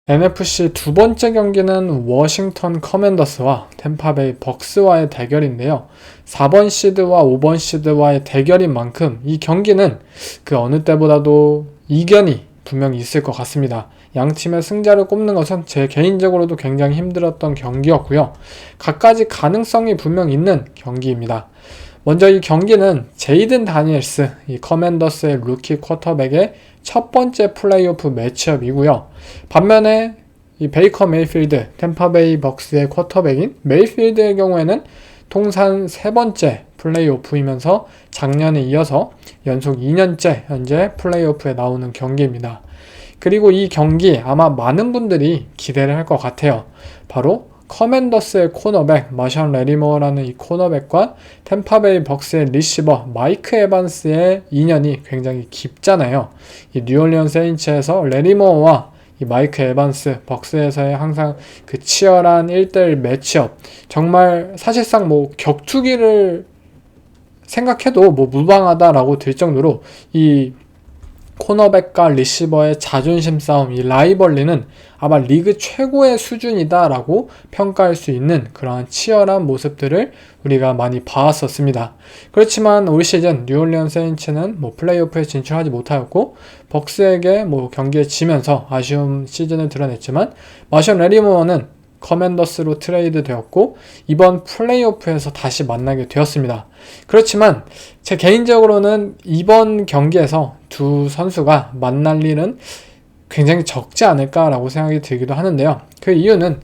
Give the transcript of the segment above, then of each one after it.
NFC 두 번째 경기는 워싱턴 커맨더스와 템파베이 벅스와의 대결인데요. 4번 시드와 5번 시드와의 대결인 만큼 이 경기는 그 어느 때보다도 이견이 분명히 있을 것 같습니다. 양 팀의 승자를 꼽는 것은 제 개인적으로도 굉장히 힘들었던 경기였고요. 각가지 가능성이 분명 있는 경기입니다. 먼저 이 경기는 제이든 다니엘스, 이 커맨더스의 루키 쿼터백의 첫 번째 플레이오프 매치업이고요. 반면에 이 베이커 메이필드, 템파베이 벅스의 쿼터백인 메이필드의 경우에는 통산 세 번째 플레이오프이면서 작년에 이어서 연속 2년째 현재 플레이오프에 나오는 경기입니다. 그리고 이 경기 아마 많은 분들이 기대를 할 것 같아요. 바로 커맨더스의 코너백 마션 레리머라는 이 코너백과 템파베이 벅스의 리시버 마이크 에반스의 인연이 굉장히 깊잖아요. 이 뉴올리언 세인츠에서 레리머와 이 마이크 에반스 벅스에서의 항상 그 치열한 1대1 매치업, 정말 사실상 뭐 격투기를 생각해도 뭐 무방하다라고 들 정도로 이 코너백과 리시버의 자존심 싸움, 이 라이벌리는 아마 리그 최고의 수준이다라고 평가할 수 있는 그러한 치열한 모습들을 우리가 많이 봐왔었습니다. 그렇지만 올 시즌 뉴올리언 세인츠는 뭐 플레이오프에 진출하지 못하였고 벅스에게 뭐 경기에 지면서 아쉬운 시즌을 드러냈지만 마션 레리모어는 커맨더스로 트레이드 되었고 이번 플레이오프에서 다시 만나게 되었습니다. 그렇지만 제 개인적으로는 이번 경기에서 두 선수가 만날 일은 굉장히 적지 않을까라고 생각이 들기도 하는데요. 그 이유는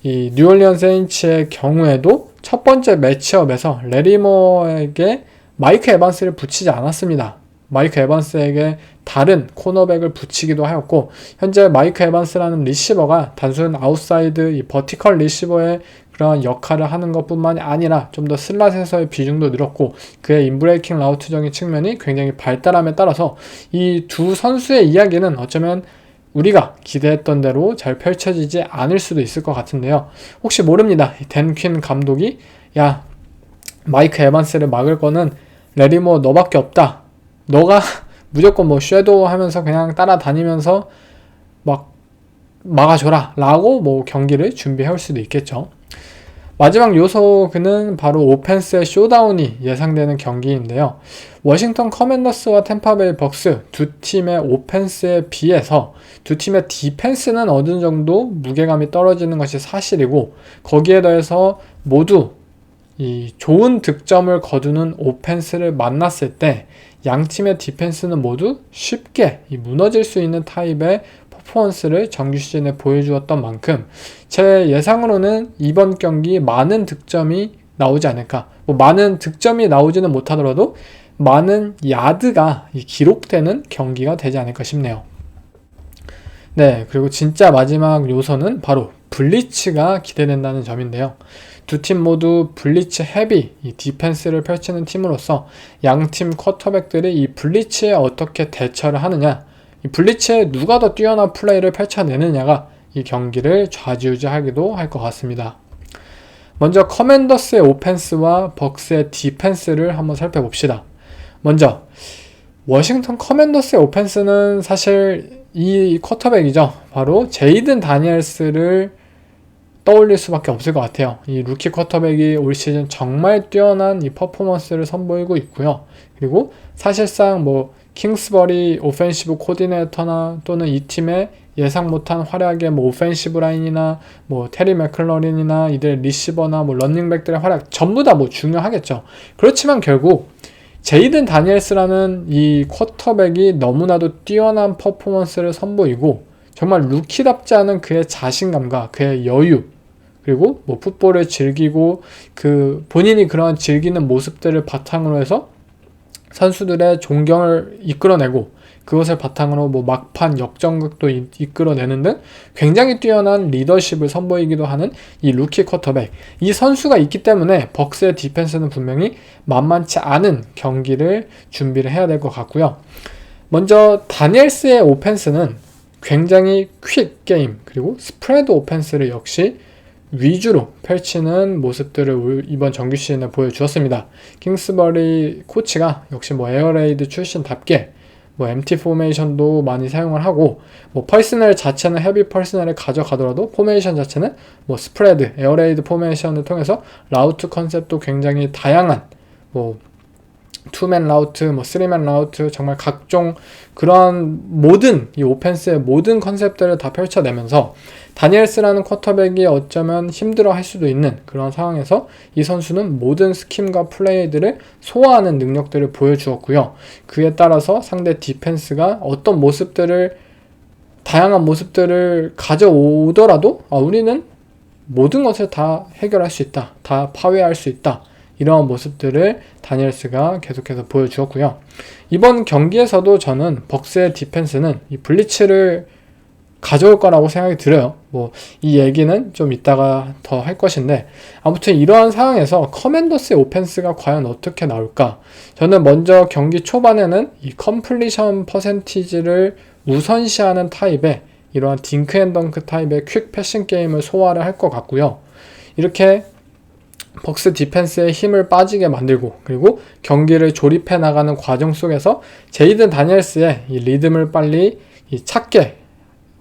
이 뉴올리언 세인츠의 경우에도 첫 번째 매치업에서 레리머에게 마이크 에반스를 붙이지 않았습니다. 마이크 에반스에게 다른 코너백을 붙이기도 하였고 현재 마이크 에반스라는 리시버가 단순 아웃사이드 이 버티컬 리시버의 그런 역할을 하는 것뿐만이 아니라 좀 더 슬롯에서의 비중도 늘었고 그의 인브레이킹 라우트적인 측면이 굉장히 발달함에 따라서 이 두 선수의 이야기는 어쩌면 우리가 기대했던 대로 잘 펼쳐지지 않을 수도 있을 것 같은데요. 혹시 모릅니다. 댄 퀸 감독이 야 마이크 에반스를 막을 거는 레리모 너밖에 없다. 너가 무조건 뭐 섀도우 하면서 그냥 따라다니면서 막 막아줘라 라고 뭐 경기를 준비해올 수도 있겠죠. 마지막 요소는 바로 오펜스의 쇼다운이 예상되는 경기인데요. 워싱턴 커맨더스와 템파베이 벅스 두 팀의 오펜스에 비해서 두 팀의 디펜스는 어느 정도 무게감이 떨어지는 것이 사실이고 거기에 더해서 모두 이 좋은 득점을 거두는 오펜스를 만났을 때 양 팀의 디펜스는 모두 쉽게 무너질 수 있는 타입의 퍼포먼스를 정규 시즌에 보여주었던 만큼 제 예상으로는 이번 경기 많은 득점이 나오지 않을까. 뭐 많은 득점이 나오지는 못하더라도 많은 야드가 기록되는 경기가 되지 않을까 싶네요. 네, 그리고 진짜 마지막 요소는 바로 블리츠가 기대된다는 점인데요. 두 팀 모두 블리츠 헤비 이 디펜스를 펼치는 팀으로서 양팀 쿼터백들이 이 블리츠에 어떻게 대처를 하느냐, 이 블리츠에 누가 더 뛰어난 플레이를 펼쳐내느냐가 이 경기를 좌지우지하기도 할 것 같습니다. 먼저 커맨더스의 오펜스와 벅스의 디펜스를 한번 살펴봅시다. 먼저 워싱턴 커맨더스의 오펜스는 사실 이 쿼터백이죠. 바로 제이든 다니엘스를 떠올릴 수밖에 없을 것 같아요. 이 루키 쿼터백이 올 시즌 정말 뛰어난 이 퍼포먼스를 선보이고 있고요. 그리고 사실상 뭐 킹스버리 오펜시브 코디네이터나 또는 이 팀의 예상 못한 활약의 뭐 오펜시브 라인이나 뭐 테리 맥클러린이나 이들 리시버나 뭐 런닝백들의 활약 전부 다 뭐 중요하겠죠. 그렇지만 결국 제이든 다니엘스라는 이 쿼터백이 너무나도 뛰어난 퍼포먼스를 선보이고 정말 루키답지 않은 그의 자신감과 그의 여유, 그리고 뭐 풋볼을 즐기고 그 본인이 그런 즐기는 모습들을 바탕으로 해서 선수들의 존경을 이끌어내고 그것을 바탕으로 뭐 막판 역전극도 이끌어내는 등 굉장히 뛰어난 리더십을 선보이기도 하는 이 루키 쿼터백, 이 선수가 있기 때문에 벅스의 디펜스는 분명히 만만치 않은 경기를 준비를 해야 될 것 같고요. 먼저 다니엘스의 오펜스는 굉장히 퀵 게임 그리고 스프레드 오펜스를 역시 위주로 펼치는 모습들을 이번 정규 시즌에 보여주었습니다. 킹스버리 코치가 역시 뭐 에어레이드 출신답게 뭐 MT 포메이션도 많이 사용을 하고, 뭐 퍼스널 자체는 헤비 퍼스널을 가져가더라도 포메이션 자체는 뭐 스프레드, 에어레이드 포메이션을 통해서 라우트 컨셉도 굉장히 다양한, 뭐 투맨 라우트, 뭐 쓰리맨 라우트, 정말 각종 그런 모든 이 오펜스의 모든 컨셉들을 다 펼쳐내면서 다니엘스라는 쿼터백이 어쩌면 힘들어 할 수도 있는 그런 상황에서 이 선수는 모든 스킴과 플레이들을 소화하는 능력들을 보여주었고요. 그에 따라서 상대 디펜스가 어떤 모습들을, 다양한 모습들을 가져오더라도 우리는 모든 것을 다 해결할 수 있다, 다 파괴할 수 있다, 이러한 모습들을 다니엘스가 계속해서 보여주었고요. 이번 경기에서도 저는 벅스의 디펜스는 이 블리츠를 가져올 거라고 생각이 들어요. 뭐 이 얘기는 좀 이따가 더 할 것인데, 아무튼 이러한 상황에서 커맨더스의 오펜스가 과연 어떻게 나올까? 저는 먼저 경기 초반에는 이 컴플리션 퍼센티지를 우선시하는 타입의 이러한 딩크 앤 덩크 타입의 퀵 패싱 게임을 소화를 할 것 같고요. 이렇게 벅스 디펜스의 힘을 빠지게 만들고, 그리고 경기를 조립해 나가는 과정 속에서 제이든 다니엘스의 이 리듬을 빨리 찾게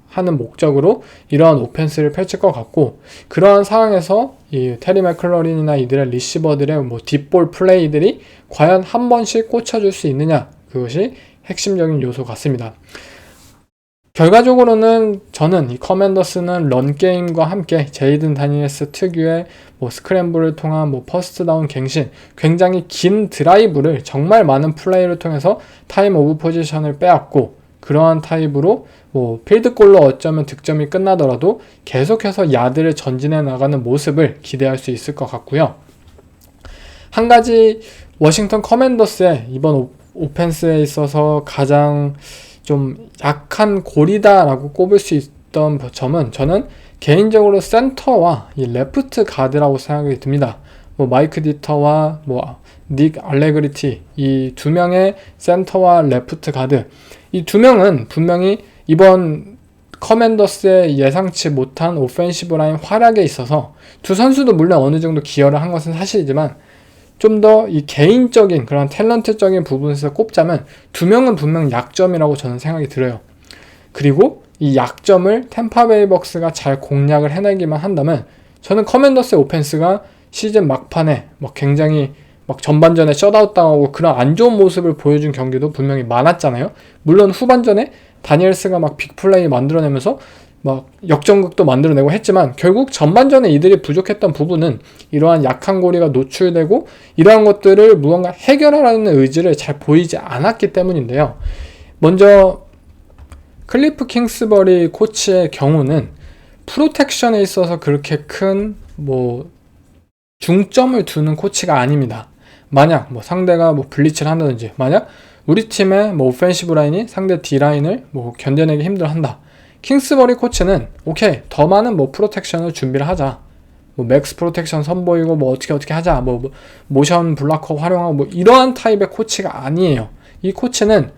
하는 목적으로 이러한 오펜스를 펼칠 것 같고, 그러한 상황에서 이 테리 맥클러린이나 이들의 리시버들의 뭐 딥볼 플레이들이 과연 한 번씩 꽂혀줄 수 있느냐, 그것이 핵심적인 요소 같습니다. 결과적으로는 저는 이 커맨더스는 런게임과 함께 제이든 다니엘스 특유의 뭐 스크램블을 통한 뭐 퍼스트 다운 갱신, 굉장히 긴 드라이브를 정말 많은 플레이를 통해서 타임 오브 포지션을 빼앗고, 그러한 타입으로 뭐 필드골로 어쩌면 득점이 끝나더라도 계속해서 야드를 전진해 나가는 모습을 기대할 수 있을 것 같고요. 한 가지 워싱턴 커맨더스의 이번 오펜스에 있어서 가장 좀 약한 골이다라고 꼽을 수 있던 점은, 저는 개인적으로 센터와 이 레프트 가드라고 생각이 듭니다. 뭐 마이크 디터와 뭐 닉 알레그리티, 이 두 명의 센터와 레프트 가드, 이 두 명은 분명히 이번 커맨더스의 예상치 못한 오펜시브 라인 활약에 있어서 두 선수도 물론 어느 정도 기여를 한 것은 사실이지만, 좀 더 이 개인적인 그런 탤런트적인 부분에서 꼽자면 두 명은 분명 약점이라고 저는 생각이 들어요. 그리고 이 약점을 템파베이 벅스가 잘 공략을 해내기만 한다면, 저는 커맨더스의 오펜스가 시즌 막판에 막 굉장히 막 전반전에 셧아웃 당하고 그런 안 좋은 모습을 보여준 경기도 분명히 많았잖아요. 물론 후반전에 다니엘스가 막 빅플레이 만들어내면서 막 역전극도 만들어내고 했지만, 결국 전반전에 이들이 부족했던 부분은 이러한 약한 고리가 노출되고 이러한 것들을 무언가 해결하라는 의지를 잘 보이지 않았기 때문인데요. 먼저 클리프 킹스버리 코치의 경우는 프로텍션에 있어서 그렇게 큰 뭐 중점을 두는 코치가 아닙니다. 만약 뭐 상대가 뭐 블리츠를 한다든지, 만약 우리 팀의 뭐 오펜시브 라인이 상대 D라인을 뭐 견뎌내기 힘들어한다, 킹스버리 코치는 오케이, 더 많은 뭐 프로텍션을 준비를 하자, 뭐 맥스 프로텍션 선보이고 뭐 어떻게 하자, 뭐 모션 블락커 활용하고 뭐 이러한 타입의 코치가 아니에요. 이 코치는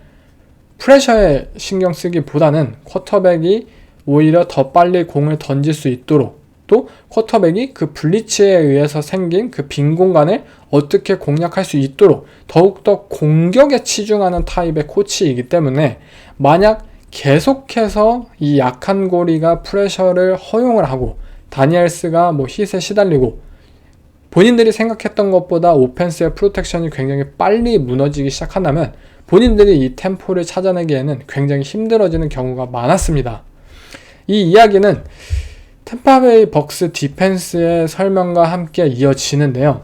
프레셔에 신경 쓰기보다는 쿼터백이 오히려 더 빨리 공을 던질 수 있도록, 또 쿼터백이 그 블리츠에 의해서 생긴 그 빈 공간을 어떻게 공략할 수 있도록 더욱더 공격에 치중하는 타입의 코치이기 때문에, 만약 계속해서 이 약한 고리가 프레셔를 허용을 하고 다니엘스가 뭐 힛에 시달리고 본인들이 생각했던 것보다 오펜스의 프로텍션이 굉장히 빨리 무너지기 시작한다면, 본인들이 이 템포를 찾아내기에는 굉장히 힘들어지는 경우가 많았습니다. 이 이야기는 템파베이 벅스 디펜스의 설명과 함께 이어지는데요.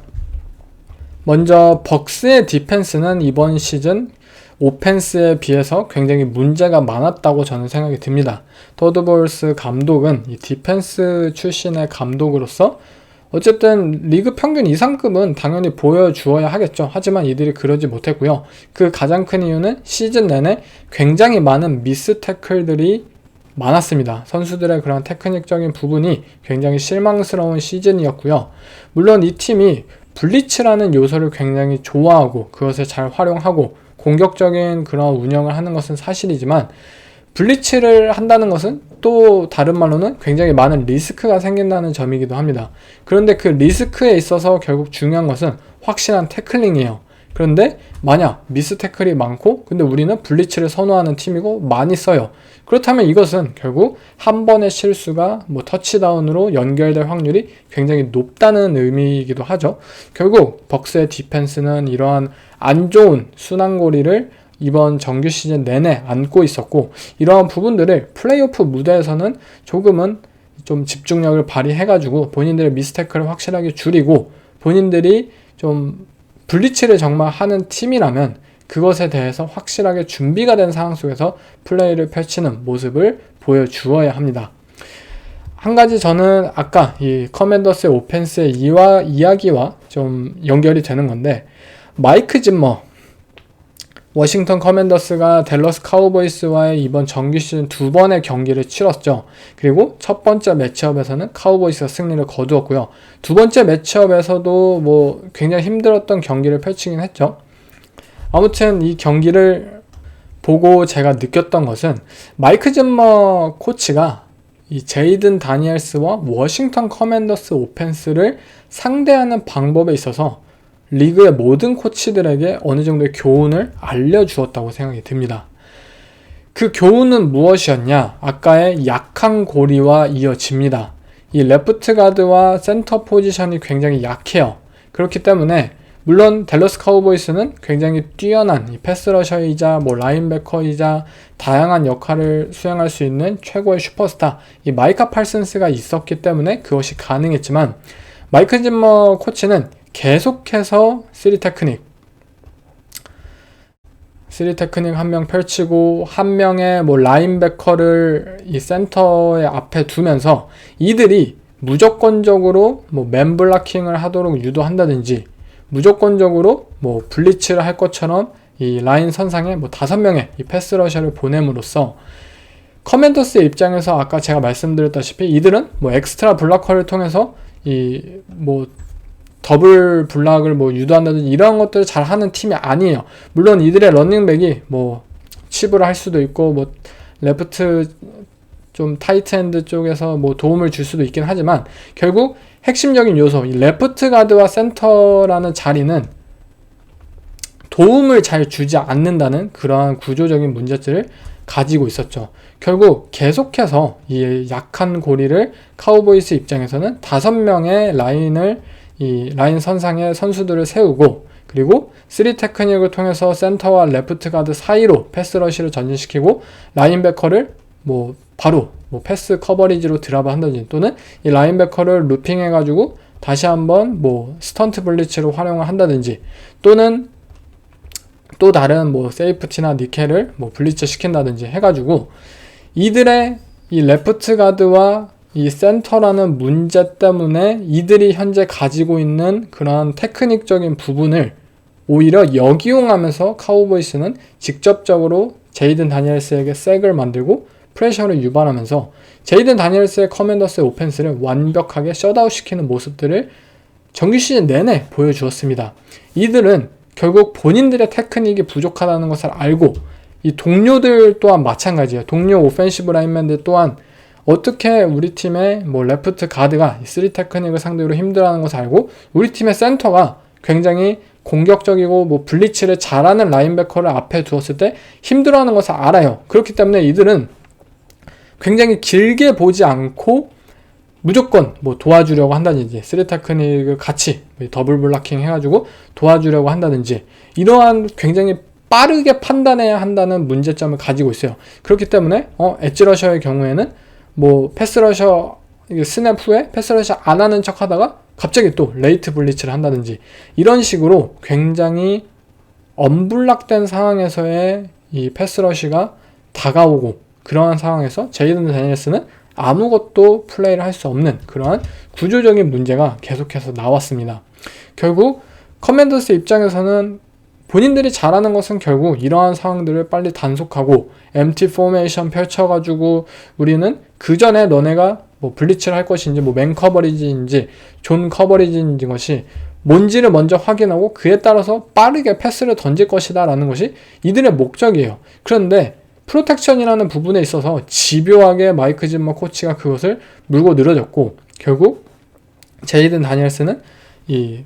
먼저 벅스의 디펜스는 이번 시즌 오펜스에 비해서 굉장히 문제가 많았다고 저는 생각이 듭니다. 토드 볼스 감독은 이 디펜스 출신의 감독으로서 어쨌든 리그 평균 이상급은 당연히 보여주어야 하겠죠. 하지만 이들이 그러지 못했고요. 그 가장 큰 이유는 시즌 내내 굉장히 많은 미스 태클들이 많았습니다. 선수들의 그런 테크닉적인 부분이 굉장히 실망스러운 시즌이었고요. 물론 이 팀이 블리츠라는 요소를 굉장히 좋아하고 그것을 잘 활용하고 공격적인 그런 운영을 하는 것은 사실이지만, 블리츠를 한다는 것은 또 다른 말로는 굉장히 많은 리스크가 생긴다는 점이기도 합니다. 그런데 그 리스크에 있어서 결국 중요한 것은 확실한 태클링이에요. 그런데 만약 미스 태클이 많고 근데 우리는 블리츠를 선호하는 팀이고 많이 써요. 그렇다면 이것은 결국 한 번의 실수가 뭐 터치다운으로 연결될 확률이 굉장히 높다는 의미이기도 하죠. 결국 벅스의 디펜스는 이러한 안 좋은 순환고리를 이번 정규 시즌 내내 안고 있었고, 이러한 부분들을 플레이오프 무대에서는 조금은 좀 집중력을 발휘해가지고 본인들의 미스테이크를 확실하게 줄이고, 본인들이 좀 블리츠를 정말 하는 팀이라면 그것에 대해서 확실하게 준비가 된 상황 속에서 플레이를 펼치는 모습을 보여주어야 합니다. 한 가지 저는 아까 이 커맨더스의 오펜스의 이야기와 좀 연결이 되는 건데, 마이크 짐머, 워싱턴 커맨더스가 댈러스 카우보이스와의 이번 정규 시즌 두 번의 경기를 치렀죠. 그리고 첫 번째 매치업에서는 카우보이스가 승리를 거두었고요. 두 번째 매치업에서도 뭐 굉장히 힘들었던 경기를 펼치긴 했죠. 아무튼 이 경기를 보고 제가 느꼈던 것은 마이크 짐머 코치가 이 제이든 다니엘스와 워싱턴 커맨더스 오펜스를 상대하는 방법에 있어서 리그의 모든 코치들에게 어느 정도의 교훈을 알려주었다고 생각이 듭니다. 그 교훈은 무엇이었냐? 아까의 약한 고리와 이어집니다. 이 레프트 가드와 센터 포지션이 굉장히 약해요. 그렇기 때문에 물론 댈러스 카우보이스는 굉장히 뛰어난 패스러셔이자 뭐 라인베커이자 다양한 역할을 수행할 수 있는 최고의 슈퍼스타 이 마이카 팔슨스가 있었기 때문에 그것이 가능했지만, 마이크 짐머 코치는 계속해서 3테크닉 한 명 펼치고 한 명의 뭐 라인베커를 이 센터의 앞에 두면서 이들이 무조건적으로 뭐 맨블라킹을 하도록 유도한다든지, 무조건적으로 뭐 블리츠를 할 것처럼 이 라인 선상에 뭐 5명의 이 패스러셔를 보냄으로써 커맨더스의 입장에서 아까 제가 말씀드렸다시피 이들은 뭐 엑스트라 블락커를 통해서 이 뭐 더블 블락을 뭐 유도한다든지 이런 것들을 잘 하는 팀이 아니에요. 물론 이들의 러닝백이 뭐 칩을 할 수도 있고 뭐 레프트 좀 타이트 엔드 쪽에서 뭐 도움을 줄 수도 있긴 하지만, 결국 핵심적인 요소 이 레프트 가드와 센터라는 자리는 도움을 잘 주지 않는다는 그러한 구조적인 문제점을 가지고 있었죠. 결국 계속해서 이 약한 고리를 카우보이스 입장에서는 5명의 이 라인 선상에 선수들을 세우고, 그리고 3테크닉을 통해서 센터와 레프트 가드 사이로 패스러시를 전진시키고 라인베커를 뭐 바로 뭐 패스 커버리지로 드랍을 한다든지, 또는 이 라인베커를 루핑해가지고 다시 한번 뭐 스턴트 블리츠로 활용을 한다든지, 또는 또 다른 뭐 세이프티나 니켈을 뭐 블리츠 시킨다든지 해가지고 이들의 이 레프트 가드와 이 센터라는 문제 때문에 이들이 현재 가지고 있는 그러한 테크닉적인 부분을 오히려 역이용하면서 카우보이스는 직접적으로 제이든 다니엘스에게 색을 만들고 프레셔를 유발하면서 제이든 다니엘스의 커맨더스의 오펜스를 완벽하게 셧아웃 시키는 모습들을 정규 시즌 내내 보여주었습니다. 이들은 결국 본인들의 테크닉이 부족하다는 것을 알고, 이 동료들 또한 마찬가지예요. 동료 오펜시브 라인맨들 또한 어떻게 우리 팀의 뭐 레프트 가드가 3테크닉을 상대로 힘들어하는 것을 알고, 우리 팀의 센터가 굉장히 공격적이고 뭐 블리츠를 잘하는 라인베커를 앞에 두었을 때 힘들어하는 것을 알아요. 그렇기 때문에 이들은 굉장히 길게 보지 않고 무조건 뭐 도와주려고 한다든지, 3테크닉을 같이 더블 블락킹 해가지고 도와주려고 한다든지, 이러한 굉장히 빠르게 판단해야 한다는 문제점을 가지고 있어요. 그렇기 때문에 엣지러셔의 경우에는 뭐 패스러셔 스냅 후에 패스러셔 안 하는 척 하다가 갑자기 또 레이트 블리츠를 한다든지, 이런 식으로 굉장히 언블락된 상황에서의 이 패스러시가 다가오고, 그러한 상황에서 제이든 다니엘스는 아무것도 플레이를 할 수 없는 그러한 구조적인 문제가 계속해서 나왔습니다. 결국 커맨더스 입장에서는 본인들이 잘하는 것은 결국 이러한 상황들을 빨리 단속하고 MT 포메이션 펼쳐가지고, 우리는 그 전에 너네가 뭐 블리츠를 할 것인지 뭐 맨 커버리지인지 존 커버리지인지 것이 뭔지를 먼저 확인하고 그에 따라서 빠르게 패스를 던질 것이다 라는 것이 이들의 목적이에요. 그런데 프로텍션이라는 부분에 있어서 집요하게 마이크 짐머 코치가 그것을 물고 늘어졌고, 결국 제이든 다니엘스는 이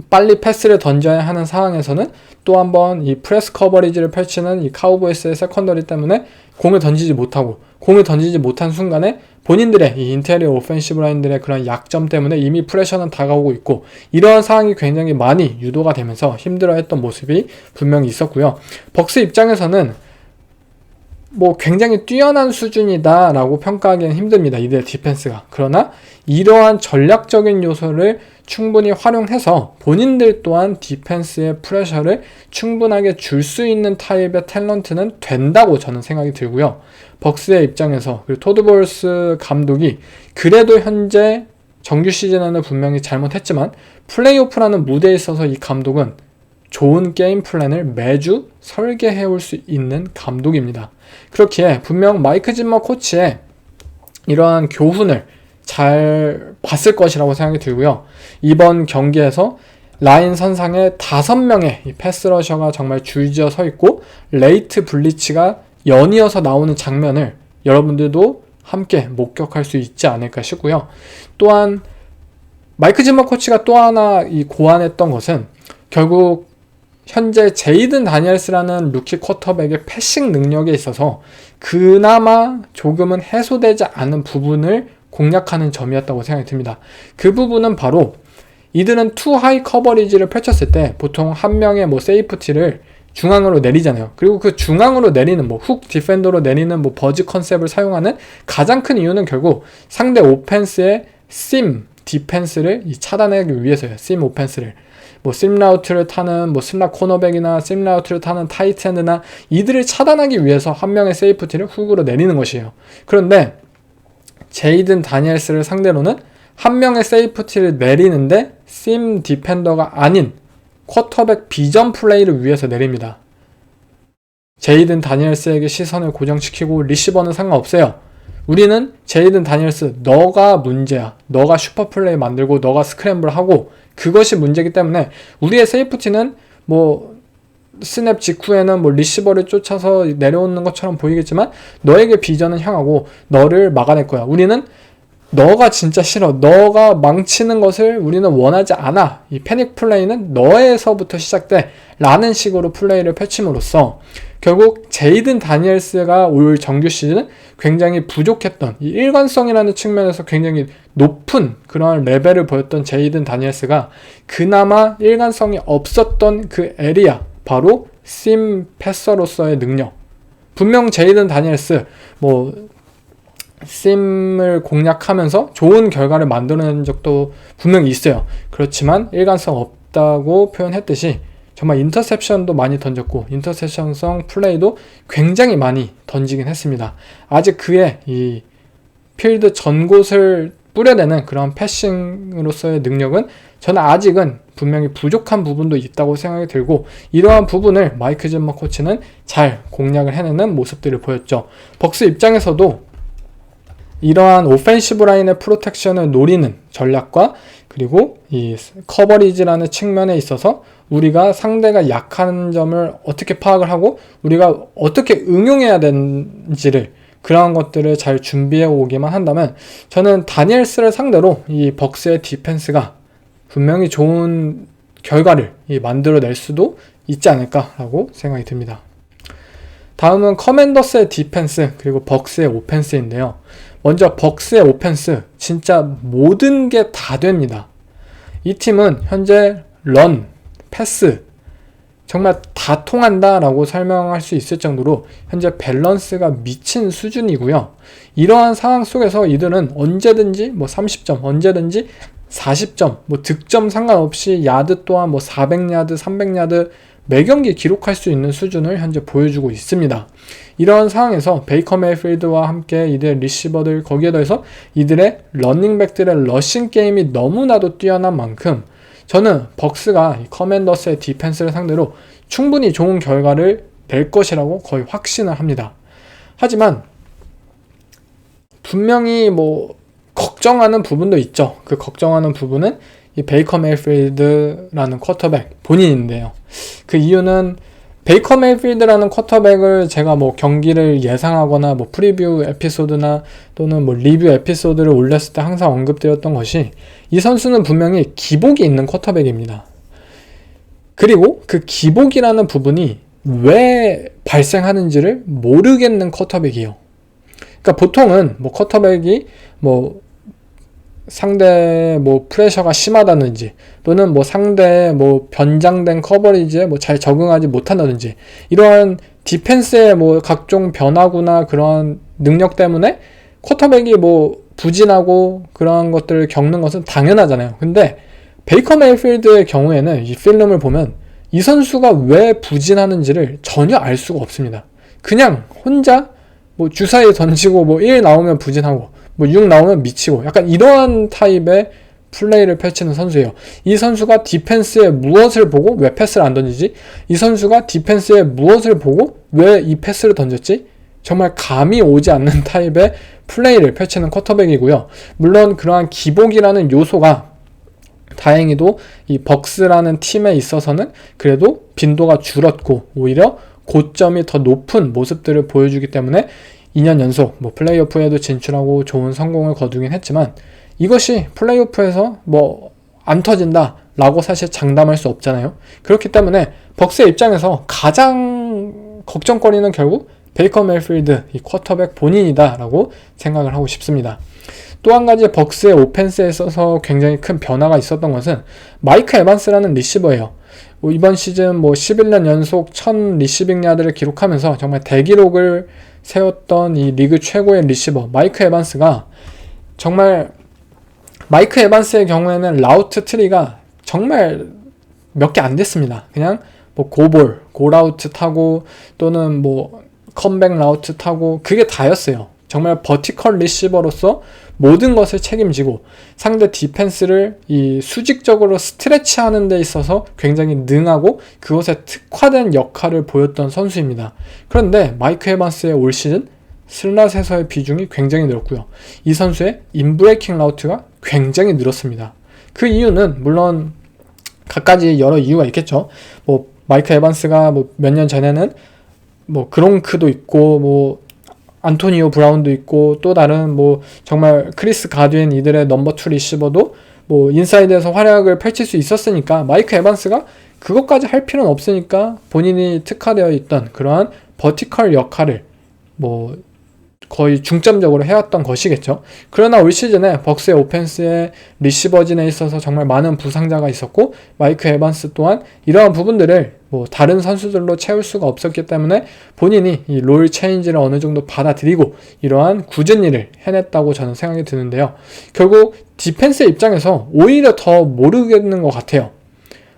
빨리 패스를 던져야 하는 상황에서는 또 한번 이 프레스 커버리지를 펼치는 이 카우보이스의 세컨더리 때문에 공을 던지지 못한 순간에 본인들의 이 인테리어 오펜시브 라인들의 그런 약점 때문에 이미 프레셔는 다가오고 있고, 이러한 상황이 굉장히 많이 유도가 되면서 힘들어했던 모습이 분명히 있었고요. 벅스 입장에서는 뭐 굉장히 뛰어난 수준이다 라고 평가하기는 힘듭니다, 이들의 디펜스가. 그러나 이러한 전략적인 요소를 충분히 활용해서 본인들 또한 디펜스의 프레셔를 충분하게 줄 수 있는 타입의 탤런트는 된다고 저는 생각이 들고요. 벅스의 입장에서, 그리고 토드 볼스 감독이 그래도 현재 정규 시즌에는 분명히 잘못했지만 플레이오프라는 무대에 있어서 이 감독은 좋은 게임 플랜을 매주 설계해 올 수 있는 감독입니다. 그렇기에 분명 마이크 짐머 코치의 이러한 교훈을 잘 봤을 것이라고 생각이 들고요. 이번 경기에서 라인 선상에 5명의 이 패스러셔가 정말 줄지어 서 있고 레이트 블리츠가 연이어서 나오는 장면을 여러분들도 함께 목격할 수 있지 않을까 싶고요. 또한 마이크 짐머 코치가 또 하나 이 고안했던 것은 결국 현재 제이든 다니엘스라는 루키 쿼터백의 패싱 능력에 있어서 그나마 조금은 해소되지 않은 부분을 공략하는 점이었다고 생각이 듭니다. 그 부분은 바로 이들은 투 하이 커버리지를 펼쳤을 때 보통 한 명의 뭐 세이프티를 중앙으로 내리잖아요. 그리고 그 중앙으로 내리는 뭐 훅 디펜더로 내리는 뭐 버즈 컨셉을 사용하는 가장 큰 이유는 결국 상대 오펜스의 심 디펜스를 차단하기 위해서예요. 심 오펜스를. 뭐 심라우트를 타는 뭐 슬락 코너백이나 심라우트를 타는 타이트엔드나 이들을 차단하기 위해서 한 명의 세이프티를 훅으로 내리는 것이에요. 그런데 제이든 다니엘스를 상대로는 한 명의 세이프티를 내리는데 심 디펜더가 아닌 쿼터백 비전 플레이를 위해서 내립니다. 제이든 다니엘스에게 시선을 고정시키고 리시버는 상관없어요. 우리는 제이든 다니엘스 너가 문제야. 너가 슈퍼플레이 만들고 너가 스크램블하고 그것이 문제이기 때문에 우리의 세이프티는 뭐 스냅 직후에는 뭐 리시버를 쫓아서 내려오는 것처럼 보이겠지만 너에게 비전은 향하고 너를 막아낼 거야. 우리는 너가 진짜 싫어. 너가 망치는 것을 우리는 원하지 않아. 이 패닉 플레이는 너에서부터 시작돼. 라는 식으로 플레이를 펼침으로써 결국 제이든 다니엘스가 올 정규 시즌은 굉장히 부족했던 이 일관성이라는 측면에서 굉장히 높은 그런 레벨을 보였던 제이든 다니엘스가 그나마 일관성이 없었던 그 에리아, 바로 심 패서로서의 능력. 분명 제이든 다니엘스 뭐 심을 공략하면서 좋은 결과를 만들어낸 적도 분명히 있어요. 그렇지만 일관성 없다고 표현했듯이 정말 인터셉션도 많이 던졌고 인터셉션성 플레이도 굉장히 많이 던지긴 했습니다. 아직 그의 이 필드 전곳을 뿌려내는 그런 패싱으로서의 능력은 저는 아직은 분명히 부족한 부분도 있다고 생각이 들고, 이러한 부분을 마이크 짐머 코치는 잘 공략을 해내는 모습들을 보였죠. 벅스 입장에서도 이러한 오펜시브 라인의 프로텍션을 노리는 전략과 그리고 이 커버리지라는 측면에 있어서 우리가 상대가 약한 점을 어떻게 파악을 하고 우리가 어떻게 응용해야 되는지를, 그러한 것들을 잘 준비해 오기만 한다면 저는 다니엘스를 상대로 이 벅스의 디펜스가 분명히 좋은 결과를 만들어낼 수도 있지 않을까라고 생각이 듭니다. 다음은 커맨더스의 디펜스 그리고 벅스의 오펜스인데요. 먼저 벅스의 오펜스, 진짜 모든 게 다 됩니다. 이 팀은 현재 런, 패스 정말 다 통한다라고 설명할 수 있을 정도로 현재 밸런스가 미친 수준이고요. 이러한 상황 속에서 이들은 언제든지 뭐 30점, 언제든지 40점, 뭐 득점 상관없이 야드 또한 뭐 400야드, 300야드 매경기 기록할 수 있는 수준을 현재 보여주고 있습니다. 이런 상황에서 베이커 메이필드와 함께 이들의 리시버들, 거기에 더해서 이들의 러닝백들의 러싱 게임이 너무나도 뛰어난 만큼 저는 벅스가 커맨더스의 디펜스를 상대로 충분히 좋은 결과를 낼 것이라고 거의 확신을 합니다. 하지만 분명히 뭐 걱정하는 부분도 있죠. 그 걱정하는 부분은 이 베이커 메이필드라는 쿼터백 본인인데요. 그 이유는 베이커 메이필드라는 쿼터백을 제가 뭐 경기를 예상하거나 뭐 프리뷰 에피소드나 또는 뭐 리뷰 에피소드를 올렸을 때 항상 언급드렸던 것이, 이 선수는 분명히 기복이 있는 쿼터백입니다. 그리고 그 기복이라는 부분이 왜 발생하는지를 모르겠는 쿼터백이에요. 그러니까 보통은 뭐 쿼터백이 뭐 상대 뭐 프레셔가 심하다든지 또는 뭐 상대 뭐 변장된 커버리지에 뭐 잘 적응하지 못한다든지 이러한 디펜스의 뭐 각종 변화구나 그런 능력 때문에 쿼터백이 뭐 부진하고 그런 것들을 겪는 것은 당연하잖아요. 근데 베이커 메이필드의 경우에는 이 필름을 보면 이 선수가 왜 부진하는지를 전혀 알 수가 없습니다. 그냥 혼자 뭐 주사위 던지고 뭐 1 나오면 부진하고 뭐 6 나오면 미치고 약간 이러한 타입의 플레이를 펼치는 선수예요. 이 선수가 디펜스에 무엇을 보고 왜 패스를 안 던지지? 이 선수가 디펜스에 무엇을 보고 왜 이 패스를 던졌지? 정말 감이 오지 않는 타입의 플레이를 펼치는 쿼터백이고요. 물론 그러한 기복이라는 요소가 다행히도 이 벅스라는 팀에 있어서는 그래도 빈도가 줄었고 오히려 고점이 더 높은 모습들을 보여주기 때문에 2년 연속 뭐 플레이오프에도 진출하고 좋은 성공을 거두긴 했지만 이것이 플레이오프에서 뭐 안 터진다 라고 사실 장담할 수 없잖아요. 그렇기 때문에 벅스의 입장에서 가장 걱정거리는 결국 베이커 메이필드 이 쿼터백 본인이다 라고 생각을 하고 싶습니다. 또 한 가지 벅스의 오펜스에 있어서 굉장히 큰 변화가 있었던 것은 마이크 에반스라는 리시버예요. 이번 시즌 뭐 11년 연속 1000 리시빙 야드를 기록하면서 정말 대기록을 세웠던 이 리그 최고의 리시버 마이크 에반스가 정말 마이크 에반스의 경우에는 라우트 트리가 정말 몇 개 안 됐습니다. 그냥 뭐 고볼, 고라우트 타고 또는 뭐 컴백 라우트 타고 그게 다였어요. 정말 버티컬 리시버로서 모든 것을 책임지고 상대 디펜스를 이 수직적으로 스트레치하는 데 있어서 굉장히 능하고 그것에 특화된 역할을 보였던 선수입니다. 그런데 마이크 에반스의 올 시즌 슬롯에서의 비중이 굉장히 늘었고요. 이 선수의 인브레이킹 라우트가 굉장히 늘었습니다. 그 이유는 물론 각가지 여러 이유가 있겠죠. 뭐 마이크 에반스가 뭐 몇 년 전에는 뭐 그롱크도 있고 뭐 안토니오 브라운도 있고 또 다른 뭐 정말 크리스 가드윈 이들의 넘버 2 리시버도 뭐 인사이드에서 활약을 펼칠 수 있었으니까 마이크 에반스가 그것까지 할 필요는 없으니까 본인이 특화되어 있던 그러한 버티컬 역할을 뭐 거의 중점적으로 해왔던 것이겠죠. 그러나 올 시즌에 벅스의 오펜스의 리시버진에 있어서 정말 많은 부상자가 있었고 마이크 에반스 또한 이러한 부분들을 뭐 다른 선수들로 채울 수가 없었기 때문에 본인이 이 롤 체인지를 어느 정도 받아들이고 이러한 굳은 일을 해냈다고 저는 생각이 드는데요. 결국 디펜스 입장에서 오히려 더 모르겠는 것 같아요.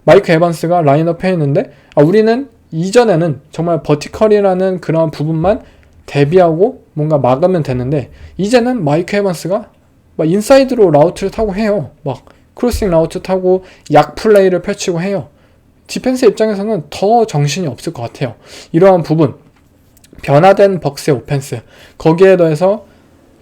마이크 에반스가 라인업에 있는데 우리는 이전에는 정말 버티컬이라는 그런 부분만 대비하고 뭔가 막으면 되는데 이제는 마이크 에반스가 막 인사이드로 라우트를 타고 해요. 막 크로싱 라우트 타고 약 플레이를 펼치고 해요. 디펜스 입장에서는 더 정신이 없을 것 같아요. 이러한 부분 변화된 벅스의 오펜스 거기에 더해서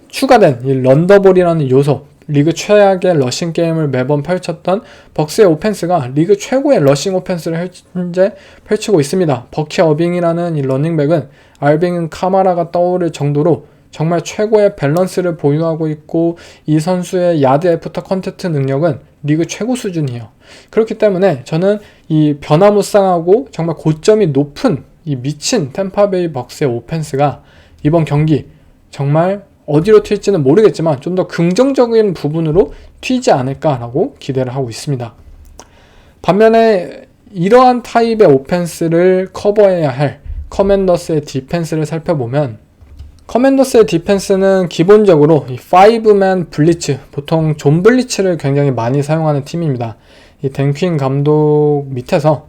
추가된 이 런더볼이라는 요소 리그 최악의 러싱 게임을 매번 펼쳤던 벅스의 오펜스가 리그 최고의 러싱 오펜스를 현재 펼치고 있습니다. 버키 어빙이라는 이 러닝백은 알빙은 카마라가 떠오를 정도로 정말 최고의 밸런스를 보유하고 있고 이 선수의 야드 애프터 컨택트 능력은 리그 최고 수준이에요. 그렇기 때문에 저는 이 변화무쌍하고 정말 고점이 높은 이 미친 템파베이 벅스의 오펜스가 이번 경기 정말 어디로 튈지는 모르겠지만 좀 더 긍정적인 부분으로 튀지 않을까라고 기대를 하고 있습니다. 반면에 이러한 타입의 오펜스를 커버해야 할 커맨더스의 디펜스를 살펴보면 커맨더스의 디펜스는 기본적으로 이 5맨 블리츠, 보통 존 블리츠를 굉장히 많이 사용하는 팀입니다. 이 댄퀸 감독 밑에서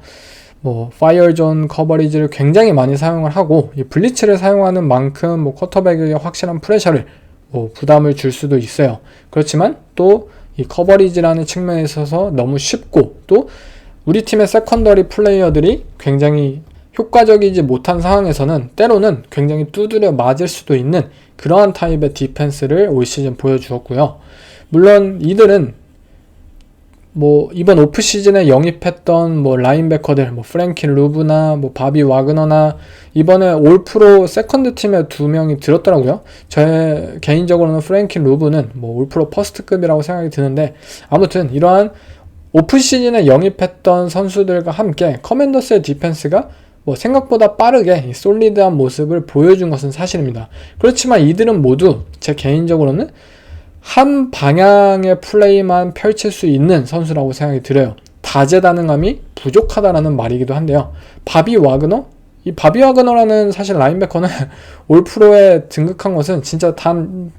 뭐 파이어존 커버리지를 굉장히 많이 사용을 하고 이 블리츠를 사용하는 만큼 뭐 쿼터백에게 확실한 프레셔를 뭐 부담을 줄 수도 있어요. 그렇지만 또 이 커버리지라는 측면에 있어서 너무 쉽고 또 우리 팀의 세컨더리 플레이어들이 굉장히 효과적이지 못한 상황에서는 때로는 굉장히 두드려 맞을 수도 있는 그러한 타입의 디펜스를 올 시즌 보여주었고요. 물론 이들은 뭐 이번 오프 시즌에 영입했던 뭐 라인베커들 뭐 프랭키 루브나 뭐 바비 와그너나 이번에 올 프로 세컨드 팀에 2명이 들었더라고요. 제 개인적으로는 프랭키 루브는 뭐 올 프로 퍼스트급이라고 생각이 드는데 아무튼 이러한 오프 시즌에 영입했던 선수들과 함께 커맨더스의 디펜스가 뭐 생각보다 빠르게 솔리드한 모습을 보여준 것은 사실입니다. 그렇지만 이들은 모두 제 개인적으로는 한 방향의 플레이만 펼칠 수 있는 선수라고 생각이 들어요. 다재다능함이 부족하다라는 말이기도 한데요. 바비 와그너? 이 바비 와그너라는 사실 라인베커는 올 프로에 등극한 것은 진짜 단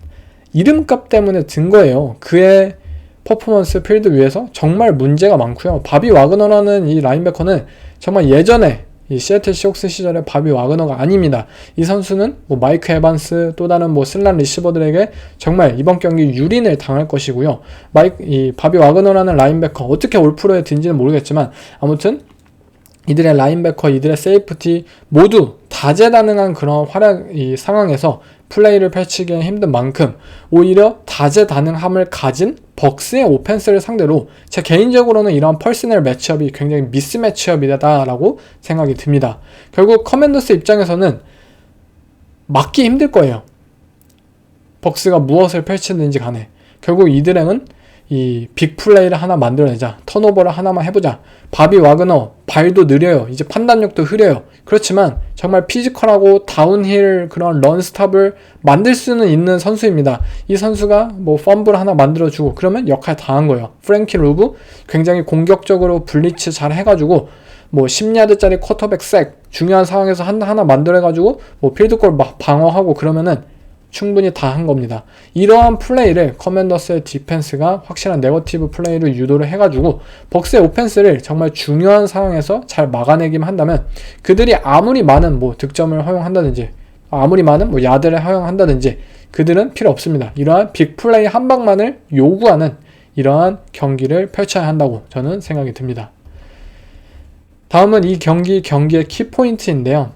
이름값 때문에 든 거예요. 그의 퍼포먼스 필드 위에서 정말 문제가 많고요. 바비 와그너라는 이 라인베커는 정말 예전에 이 시애틀 시옥스 시절의 바비 와그너가 아닙니다. 이 선수는 뭐 마이크 에반스 또 다른 뭐 슬란 리시버들에게 정말 이번 경기 유린을 당할 것이고요. 이 바비 와그너라는 라인베커 어떻게 올 프로에 든지는 모르겠지만 아무튼 이들의 라인베커, 이들의 세이프티 모두 다재다능한 그런 이 상황에서 플레이를 펼치기 힘든 만큼 오히려 다재다능함을 가진 벅스의 오펜스를 상대로 제 개인적으로는 이러한 퍼스널 매치업이 굉장히 미스 매치업이다라고 생각이 듭니다. 결국 커맨더스 입장에서는 막기 힘들 거예요. 벅스가 무엇을 펼치는지 간에 결국 이들은 이 빅플레이를 하나 만들어내자, 턴오버를 하나만 해보자. 바비 와그너 발도 느려요. 이제 판단력도 흐려요. 그렇지만 정말 피지컬하고 다운힐 그런 런스탑을 만들 수는 있는 선수입니다. 이 선수가 뭐 펌블 하나 만들어주고 그러면 역할 다 한 거예요. 프랭키 루브 굉장히 공격적으로 블리츠 잘 해가지고 뭐 10야드짜리 쿼터백 색 중요한 상황에서 하나 만들어가지고 뭐 필드골 막 방어하고 그러면은 충분히 다 한 겁니다. 이러한 플레이를 커맨더스의 디펜스가 확실한 네거티브 플레이를 유도를 해가지고 벅스의 오펜스를 정말 중요한 상황에서 잘 막아내기만 한다면 그들이 아무리 많은 뭐 득점을 허용한다든지 아무리 많은 뭐 야드를 허용한다든지 그들은 필요 없습니다. 이러한 빅플레이 한 방만을 요구하는 이러한 경기를 펼쳐야 한다고 저는 생각이 듭니다. 다음은 이 경기의 키포인트인데요.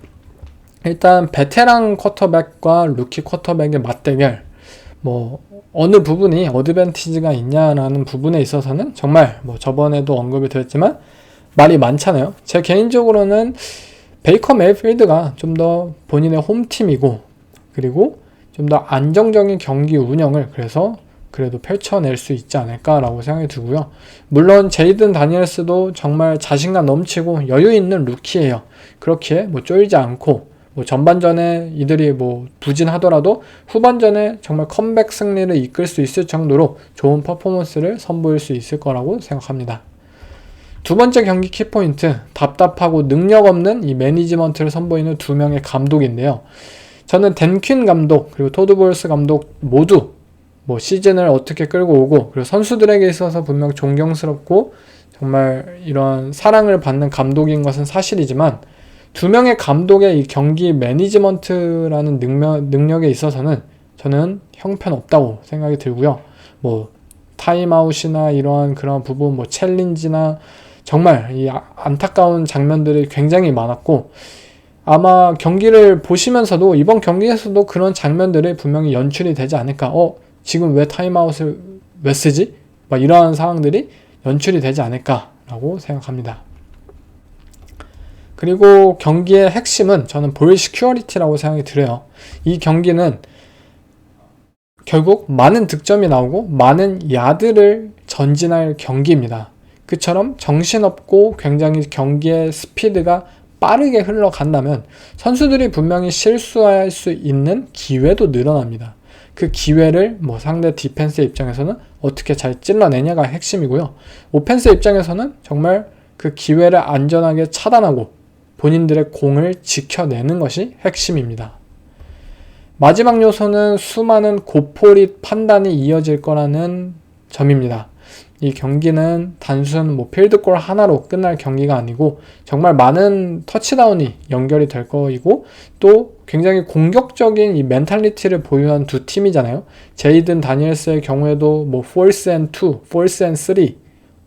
일단 베테랑 쿼터백과 루키 쿼터백의 맞대결 뭐 어느 부분이 어드밴티지가 있냐라는 부분에 있어서는 정말 뭐 저번에도 언급이 드렸지만 말이 많잖아요. 제 개인적으로는 베이커 메이필드가 좀 더 본인의 홈팀이고 그리고 좀 더 안정적인 경기 운영을 그래도 펼쳐낼 수 있지 않을까라고 생각이 들고요. 물론 제이든 다니엘스도 정말 자신감 넘치고 여유 있는 루키예요. 그렇게 뭐 쫄지 않고 뭐 전반전에 이들이 뭐 부진하더라도 후반전에 정말 컴백 승리를 이끌 수 있을 정도로 좋은 퍼포먼스를 선보일 수 있을 거라고 생각합니다. 두 번째 경기 키포인트, 답답하고 능력 없는 이 매니지먼트를 선보이는 두 명의 감독인데요. 저는 댄 퀸 감독 그리고 토드 볼스 감독 모두 뭐 시즌을 어떻게 끌고 오고 그리고 선수들에게 있어서 분명 존경스럽고 정말 이런 사랑을 받는 감독인 것은 사실이지만 두 명의 감독의 이 경기 매니지먼트라는 능력에 있어서는 저는 형편없다고 생각이 들고요. 뭐 타임아웃이나 이러한 그런 부분, 뭐 챌린지나 정말 이 안타까운 장면들이 굉장히 많았고 아마 경기를 보시면서도 이번 경기에서도 그런 장면들이 분명히 연출이 되지 않을까. 지금 왜 타임아웃을 왜 쓰지? 막 이러한 상황들이 연출이 되지 않을까라고 생각합니다. 그리고 경기의 핵심은 저는 볼 시큐어리티라고 생각이 들어요. 이 경기는 결국 많은 득점이 나오고 많은 야드를 전진할 경기입니다. 그처럼 정신없고 굉장히 경기의 스피드가 빠르게 흘러간다면 선수들이 분명히 실수할 수 있는 기회도 늘어납니다. 그 기회를 뭐 상대 디펜스 입장에서는 어떻게 잘 찔러내냐가 핵심이고요. 오펜스 입장에서는 정말 그 기회를 안전하게 차단하고 본인들의 공을 지켜내는 것이 핵심입니다. 마지막 요소는 수많은 고포릿 판단이 이어질 거라는 점입니다. 이 경기는 단순 뭐 필드골 하나로 끝날 경기가 아니고 정말 많은 터치다운이 연결이 될 거이고 또 굉장히 공격적인 이 멘탈리티를 보유한 두 팀이잖아요. 제이든 다니엘스의 경우에도 뭐 force and 2, force and 3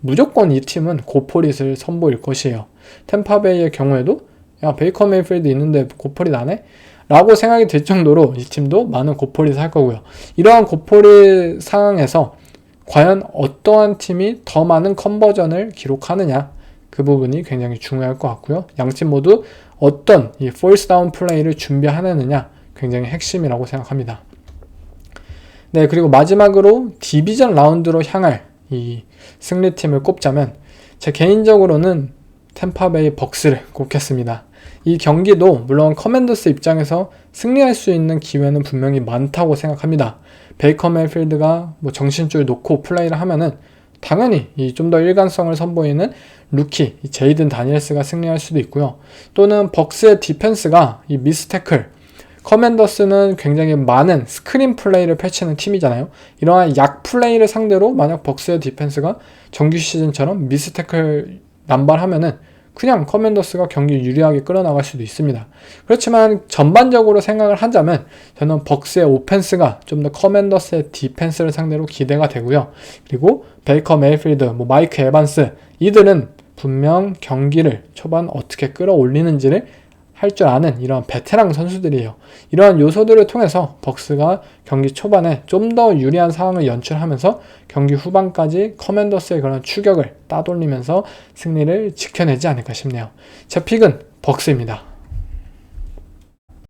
무조건 이 팀은 고포릿을 선보일 것이에요. 템파베이의 경우에도 야 베이커 메이필드 있는데 고포릿 안 해? 라고 생각이 들 정도로 이 팀도 많은 고포릿을 할 거고요. 이러한 고포릿 상황에서 과연 어떠한 팀이 더 많은 컨버전을 기록하느냐 그 부분이 굉장히 중요할 것 같고요. 양팀 모두 어떤 이 force down 플레이를 준비하느냐 굉장히 핵심이라고 생각합니다. 네, 그리고 마지막으로 디비전 라운드로 향할 이 승리팀을 꼽자면 제 개인적으로는 템파베이 벅스를 꼽겠습니다. 이 경기도 물론 커맨더스 입장에서 승리할 수 있는 기회는 분명히 많다고 생각합니다. 베이커 메이필드가 정신줄 놓고 플레이를 하면은 당연히 좀 더 일관성을 선보이는 루키 제이든 다니엘스가 승리할 수도 있고요. 또는 벅스의 디펜스가 이 미스태클, 커맨더스는 굉장히 많은 스크린 플레이를 펼치는 팀이잖아요. 이러한 약 플레이를 상대로 만약 벅스의 디펜스가 정규 시즌처럼 미스태클 남발하면은 그냥 커맨더스가 경기 유리하게 끌어나갈 수도 있습니다. 그렇지만 전반적으로 생각을 하자면 저는 벅스의 오펜스가 좀 더 커맨더스의 디펜스를 상대로 기대가 되고요. 그리고 베이커 메이필드, 마이크 에반스 이들은 분명 경기를 초반 어떻게 끌어올리는지를 할 줄 아는 이런 베테랑 선수들이에요. 이러한 요소들을 통해서 벅스가 경기 초반에 좀 더 유리한 상황을 연출하면서 경기 후반까지 커맨더스의 그런 추격을 따돌리면서 승리를 지켜내지 않을까 싶네요. 제 픽은 벅스입니다.